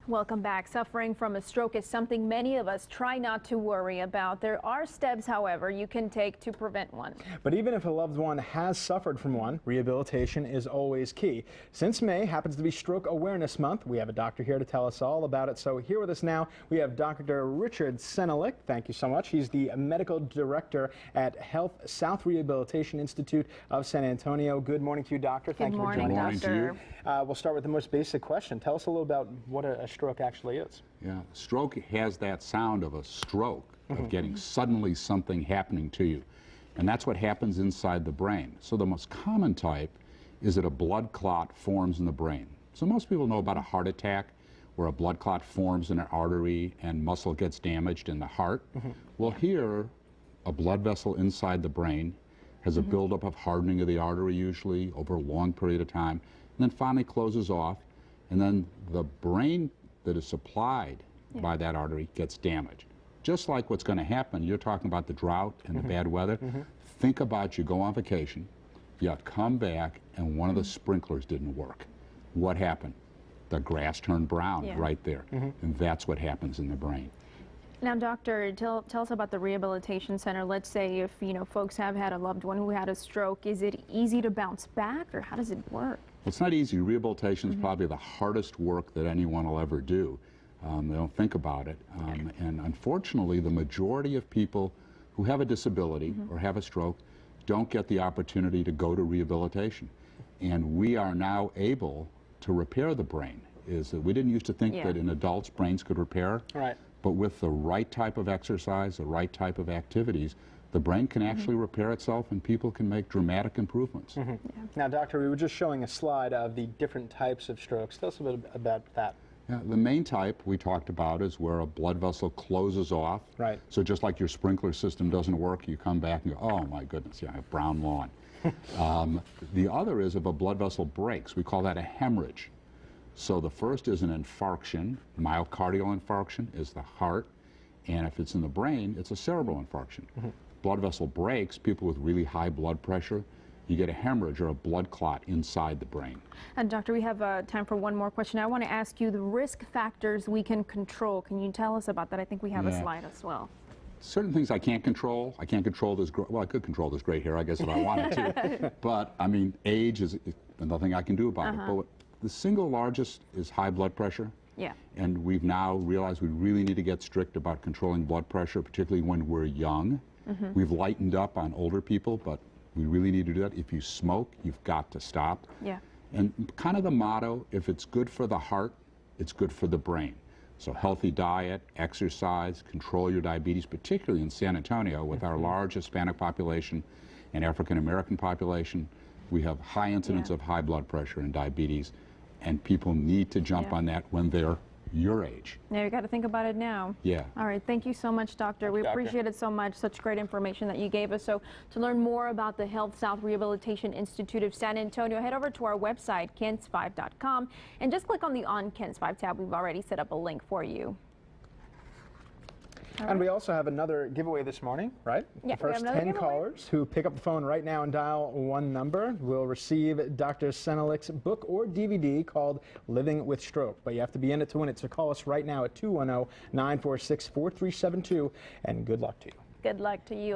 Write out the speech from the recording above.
Welcome back. Suffering from a stroke is something many of us try not to worry about. There are steps, however, you can take to prevent one. But even if a loved one has suffered from one, rehabilitation is always key. Since May happens to be Stroke Awareness Month, we have a doctor here to tell us all about it. So here with us now, we have Dr. Richard Senelick. Thank you so much. He's the medical director at HealthSouth Rehabilitation Institute of San Antonio. Good morning to you, doctor. Thank you for joining us. Good morning, doctor. We'll start with the most basic question. Tell us a little about what a stroke actually is. Yeah, stroke has that sound of a stroke, of getting suddenly something happening to you. And that's what happens inside the brain. So the most common type is that a blood clot forms in the brain. So most people know about a heart attack, where a blood clot forms in an artery and muscle gets damaged in the heart. Well, here, a blood vessel inside the brain has a buildup of hardening of the artery, usually over a long period of time, and then finally closes off, and then the brain that is supplied by that artery gets damaged. Just like what's going to happen, you're talking about the drought and the bad weather. Think about you go on vacation, you come back, and one of the sprinklers didn't work. What happened? The grass turned brown right there. And that's what happens in the brain. Now, doctor, tell us about the rehabilitation center. Let's say if, folks have had a loved one who had a stroke, is it easy to bounce back, or how does it work? Well, it's not easy. Rehabilitation is probably the hardest work that anyone will ever do. They don't think about it. And unfortunately, the majority of people who have a disability or have a stroke don't get the opportunity to go to rehabilitation. And we are now able to repair the brain. We didn't used to think that in adults brains could repair. But with the right type of exercise, the right type of activities, the brain can actually repair itself, and people can make dramatic improvements. Now, doctor, we were just showing a slide of the different types of strokes. Tell us a bit about that. Yeah, the main type we talked about is where a blood vessel closes off. So just like your sprinkler system doesn't work, you come back and go, oh my goodness, I have brown lawn. The other is if a blood vessel breaks. We call that a hemorrhage. So the first is an infarction. Myocardial infarction is the heart, and if it's in the brain, it's a cerebral infarction. Blood vessel breaks, people with really high blood pressure, you get a hemorrhage or a blood clot inside the brain. And doctor, we have time for one more question. I want to ask you the risk factors we can control. Can you tell us about that? I think we have a slide as well. Certain things I can't control. I can't control this, well, I could control this gray hair, I guess, if I wanted to. But, I mean, age is nothing I can do about it. But the single largest is high blood pressure. And we've now realized we really need to get strict about controlling blood pressure, particularly when we're young. We've lightened up on older people, but we really need to do that. If you smoke, you've got to stop. And kind of the motto, if it's good for the heart, it's good for the brain. So healthy diet, exercise, control your diabetes, particularly in San Antonio with our large Hispanic population and African American population. We have high incidence of high blood pressure and diabetes, and people need to jump on that when they're your age. Yeah, you got to think about it now. All right, thank you so much, doctor. We appreciate it so much. Such great information that you gave us. So to learn more about the HealthSouth Rehabilitation Institute of San Antonio, head over to our website, kens7am, and just click on the On KENS5 tab. We've already set up a link for you. And we also have another giveaway this morning, right? Yeah, the first 10 callers who pick up the phone right now and dial one number will receive Dr. Senelick's book or DVD called Living with Stroke. But you have to be in it to win it, so call us right now at 210-946-4372, and good luck to you. Good luck to you.